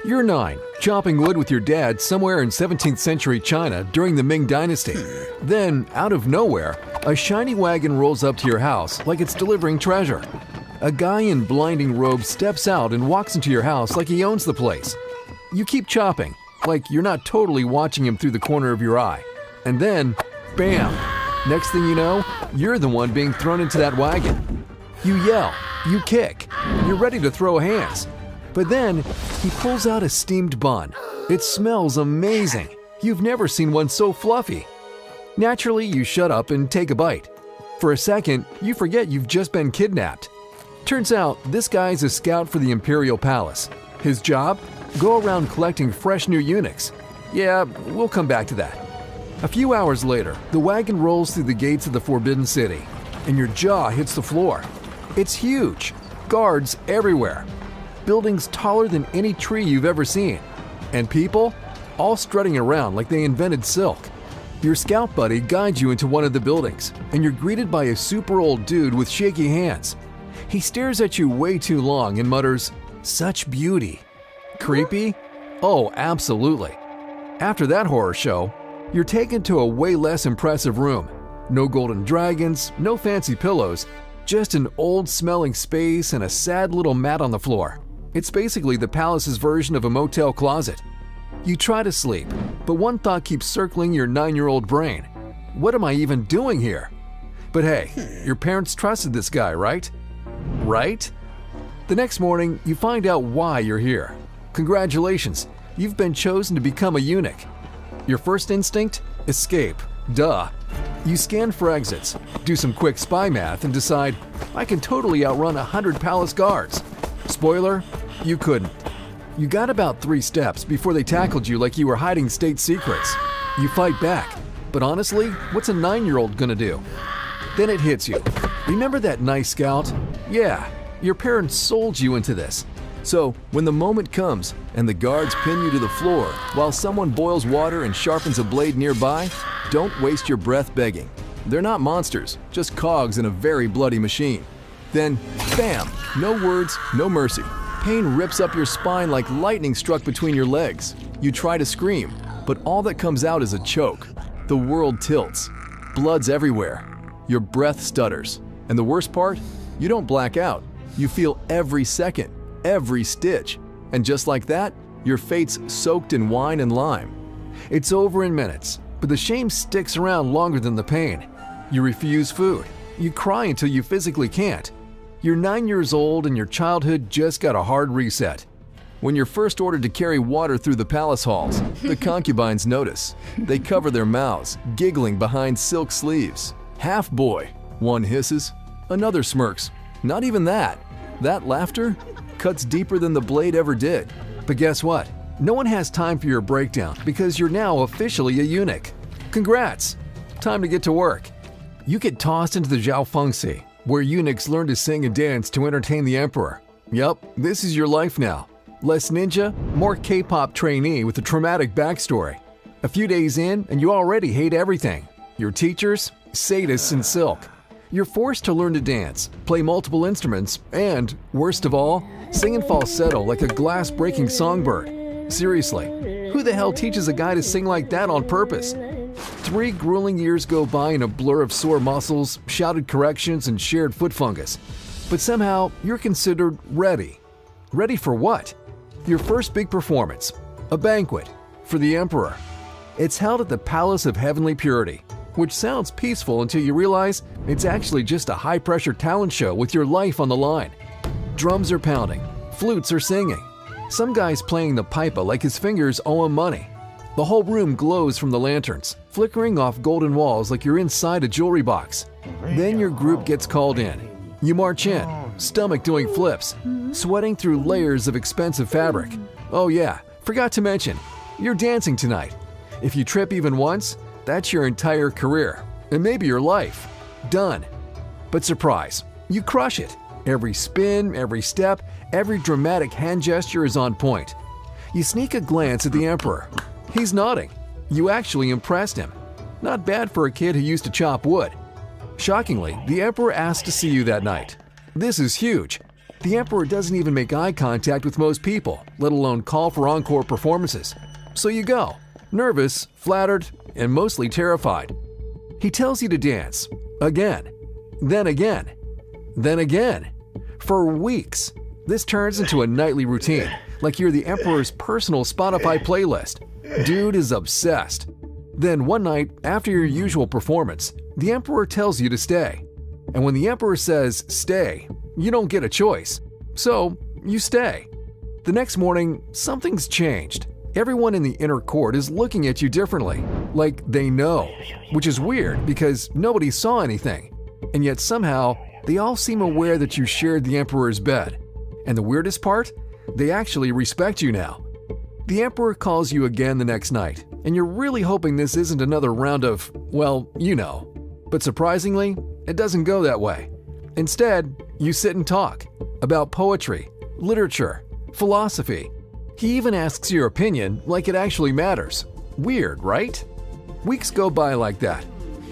You're 9, chopping wood with your dad somewhere in 17th century China during the Ming Dynasty. Then, out of nowhere, a shiny wagon rolls up to your house like it's delivering treasure. A guy in blinding robes steps out and walks into your house like he owns the place. You keep chopping, like you're not totally watching him through the corner of your eye. And then, bam! Next thing you know, you're the one being thrown into that wagon. You yell, you kick, you're ready to throw hands. But then, he pulls out a steamed bun. It smells amazing. You've never seen one so fluffy. Naturally, you shut up and take a bite. For a second, you forget you've just been kidnapped. Turns out, this guy's a scout for the imperial palace. His job? Go around collecting fresh new eunuchs. Yeah, we'll come back to that. A few hours later, the wagon rolls through the gates of the Forbidden City, and your jaw hits the floor. It's huge. Guards everywhere. Buildings taller than any tree you've ever seen. And people? All strutting around like they invented silk. Your scout buddy guides you into one of the buildings, and you're greeted by a super old dude with shaky hands. He stares at you way too long and mutters, "Such beauty." Creepy? Oh, absolutely. After that horror show, you're taken to a way less impressive room. No golden dragons, no fancy pillows, just an old-smelling space and a sad little mat on the floor. It's basically the palace's version of a motel closet. You try to sleep, but one thought keeps circling your 9-year-old brain. What am I even doing here? But hey, your parents trusted this guy, right? Right? The next morning, you find out why you're here. Congratulations, you've been chosen to become a eunuch. Your first instinct? Escape. Duh. You scan for exits, do some quick spy math, and decide, I can totally outrun 100 palace guards. Spoiler, you couldn't. You got about 3 steps before they tackled you like you were hiding state secrets. You fight back, but honestly, what's a 9-year-old gonna do? Then it hits you. Remember that nice scout? Yeah, your parents sold you into this. So, when the moment comes and the guards pin you to the floor while someone boils water and sharpens a blade nearby, don't waste your breath begging. They're not monsters, just cogs in a very bloody machine. Then, bam! No words, no mercy. Pain rips up your spine like lightning struck between your legs. You try to scream, but all that comes out is a choke. The world tilts. Blood's everywhere. Your breath stutters. And the worst part? You don't black out. You feel every second, every stitch. And just like that, your fate's soaked in wine and lime. It's over in minutes, but the shame sticks around longer than the pain. You refuse food. You cry until you physically can't. You're 9 years old and your childhood just got a hard reset. When you're first ordered to carry water through the palace halls, the concubines notice. They cover their mouths, giggling behind silk sleeves. Half boy. One hisses, another smirks. Not even that. That laughter cuts deeper than the blade ever did. But guess what? No one has time for your breakdown because you're now officially a eunuch. Congrats! Time to get to work. You get tossed into the Zhaofengsi, where eunuchs learn to sing and dance to entertain the emperor. Yup, this is your life now. Less ninja, more K-pop trainee with a traumatic backstory. A few days in and you already hate everything. Your teachers? Sadists in silk. You're forced to learn to dance, play multiple instruments, and, worst of all, sing in falsetto like a glass-breaking songbird. Seriously, who the hell teaches a guy to sing like that on purpose? 3 grueling years go by in a blur of sore muscles, shouted corrections, and shared foot fungus. But somehow, you're considered ready. Ready for what? Your first big performance. A banquet. For the emperor. It's held at the Palace of Heavenly Purity, which sounds peaceful until you realize it's actually just a high-pressure talent show with your life on the line. Drums are pounding. Flutes are singing. Some guy's playing the pipa like his fingers owe him money. The whole room glows from the lanterns, flickering off golden walls like you're inside a jewelry box. Then your group gets called in. You march in, stomach doing flips, sweating through layers of expensive fabric. Oh yeah, forgot to mention, you're dancing tonight. If you trip even once, that's your entire career, and maybe your life. Done. But surprise, you crush it. Every spin, every step, every dramatic hand gesture is on point. You sneak a glance at the emperor. He's nodding. You actually impressed him. Not bad for a kid who used to chop wood. Shockingly, the emperor asked to see you that night. This is huge. The emperor doesn't even make eye contact with most people, let alone call for encore performances. So you go, nervous, flattered, and mostly terrified. He tells you to dance, again, then again, then again. For weeks, this turns into a nightly routine, like you're the emperor's personal Spotify playlist. Dude is obsessed. Then one night, after your usual performance, the emperor tells you to stay. And when the emperor says stay, you don't get a choice. So, you stay. The next morning, something's changed. Everyone in the inner court is looking at you differently, like they know, which is weird because nobody saw anything. And yet somehow, they all seem aware that you shared the emperor's bed. And the weirdest part? They actually respect you now. The emperor calls you again the next night, and you're really hoping this isn't another round of, well, you know. But surprisingly, it doesn't go that way. Instead, you sit and talk about poetry, literature, philosophy. He even asks your opinion like it actually matters. Weird, right? Weeks go by like that.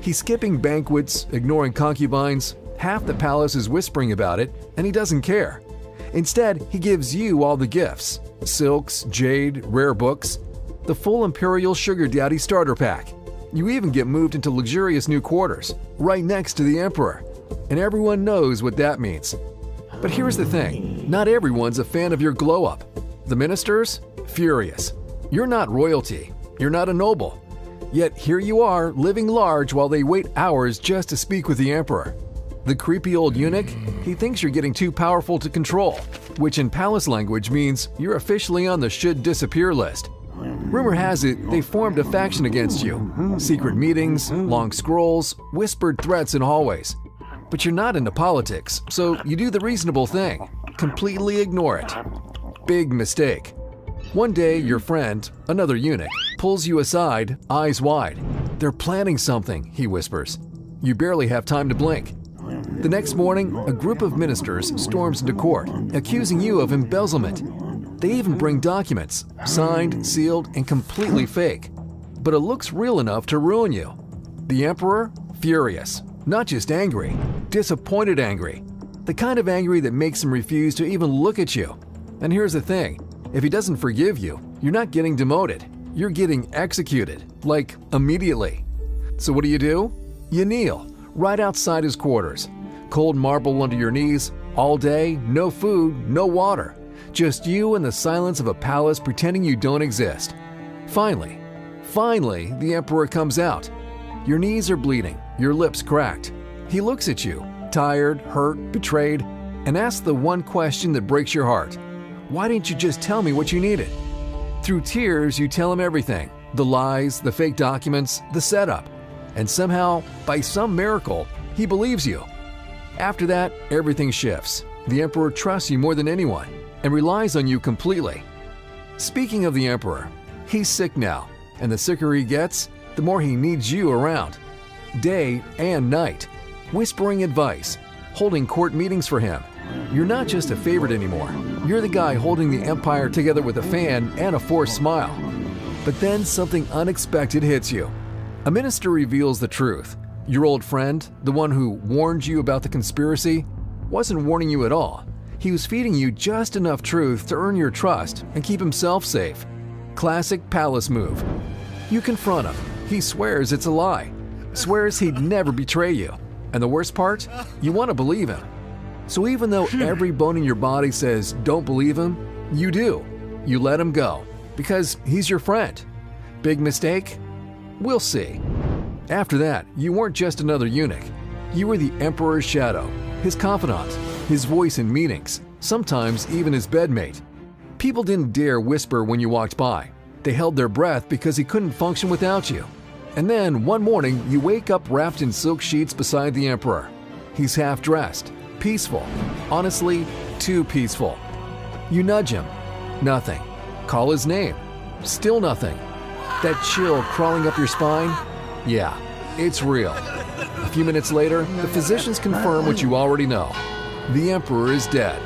He's skipping banquets, ignoring concubines. Half the palace is whispering about it, and he doesn't care. Instead, he gives you all the gifts: silks, jade, rare books, the full imperial sugar daddy starter pack. You even get moved into luxurious new quarters, right next to the emperor. And everyone knows what that means. But here's the thing, not everyone's a fan of your glow-up. The ministers? Furious. You're not royalty. You're not a noble. Yet here you are, living large while they wait hours just to speak with the emperor. The creepy old eunuch? He thinks you're getting too powerful to control, which in palace language means you're officially on the should disappear list. Rumor has it they formed a faction against you. Secret meetings, long scrolls, whispered threats in hallways. But you're not into politics, so you do the reasonable thing. Completely ignore it. Big mistake. One day, your friend, another eunuch, pulls you aside, eyes wide. They're planning something, he whispers. You barely have time to blink. The next morning, a group of ministers storms into court, accusing you of embezzlement. They even bring documents, signed, sealed, and completely fake. But it looks real enough to ruin you. The emperor? Furious. Not just angry, disappointed angry. The kind of angry that makes him refuse to even look at you. And here's the thing, if he doesn't forgive you, you're not getting demoted. You're getting executed, like immediately. So what do? You kneel, right outside his quarters. Cold marble under your knees, all day, no food, no water. Just you and the silence of a palace pretending you don't exist. Finally, the emperor comes out. Your knees are bleeding, your lips cracked. He looks at you, tired, hurt, betrayed, and asks the one question that breaks your heart. Why didn't you just tell me what you needed? Through tears, you tell him everything. The lies, the fake documents, the setup. And somehow, by some miracle, he believes you. After that, everything shifts. The emperor trusts you more than anyone and relies on you completely. Speaking of the emperor, he's sick now, and the sicker he gets, the more he needs you around. Day and night, whispering advice, holding court meetings for him. You're not just a favorite anymore. You're the guy holding the empire together with a fan and a forced smile. But then something unexpected hits you. A minister reveals the truth. Your old friend, the one who warned you about the conspiracy, wasn't warning you at all. He was feeding you just enough truth to earn your trust and keep himself safe. Classic palace move. You confront him. He swears it's a lie. Swears he'd never betray you. And the worst part? You want to believe him. So even though every bone in your body says don't believe him, you do. You let him go because he's your friend. Big mistake? We'll see. After that, you weren't just another eunuch. You were the emperor's shadow, his confidant, his voice in meetings, sometimes even his bedmate. People didn't dare whisper when you walked by. They held their breath because he couldn't function without you. And then one morning, you wake up wrapped in silk sheets beside the emperor. He's half-dressed, peaceful, honestly, too peaceful. You nudge him. Nothing. Call his name. Still nothing. That chill crawling up your spine? Yeah, it's real. A few minutes later, the physicians confirm what you already know. The emperor is dead.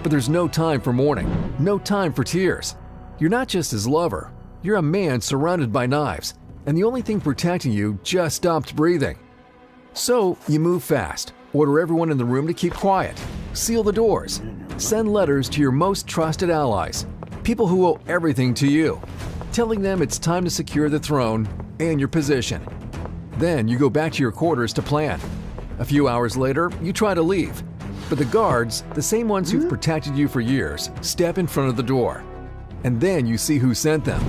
But there's no time for mourning, no time for tears. You're not just his lover. You're a man surrounded by knives, and the only thing protecting you just stopped breathing. So you move fast, order everyone in the room to keep quiet, seal the doors. Send letters to your most trusted allies, people who owe everything to you, telling them it's time to secure the throne and your position. Then you go back to your quarters to plan. A few hours later, you try to leave, but the guards, the same ones who've protected you for years, step in front of the door. And then you see who sent them.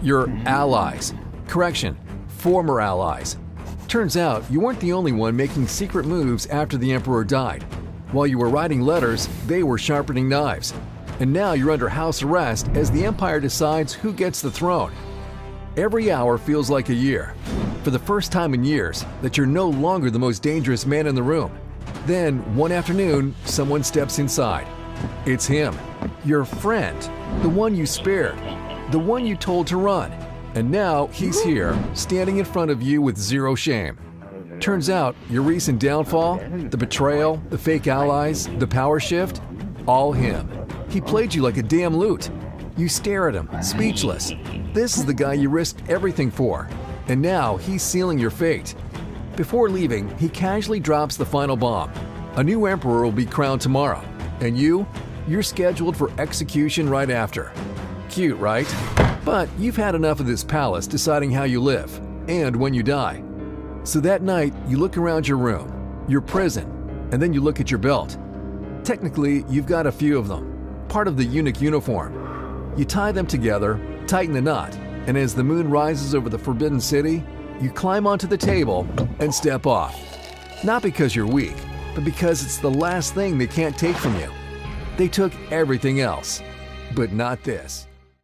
Your allies. Correction, former allies. Turns out you weren't the only one making secret moves after the emperor died. While you were writing letters, they were sharpening knives. And now you're under house arrest as the empire decides who gets the throne. Every hour feels like a year. For the first time in years, that you're no longer the most dangerous man in the room. Then, one afternoon, someone steps inside. It's him, your friend, the one you spared, the one you told to run. And now he's here, standing in front of you with zero shame. Turns out, your recent downfall, the betrayal, the fake allies, the power shift, all him. He played you like a damn lute. You stare at him, speechless. This is the guy you risked everything for. And now he's sealing your fate. Before leaving, he casually drops the final bomb. A new emperor will be crowned tomorrow. And you're scheduled for execution right after. Cute, right? But you've had enough of this palace deciding how you live and when you die. So that night, you look around your room, your prison, and then you look at your belt. Technically, you've got a few of them, part of the eunuch uniform. You tie them together, tighten the knot, and as the moon rises over the Forbidden City, you climb onto the table and step off. Not because you're weak, but because it's the last thing they can't take from you. They took everything else, but not this.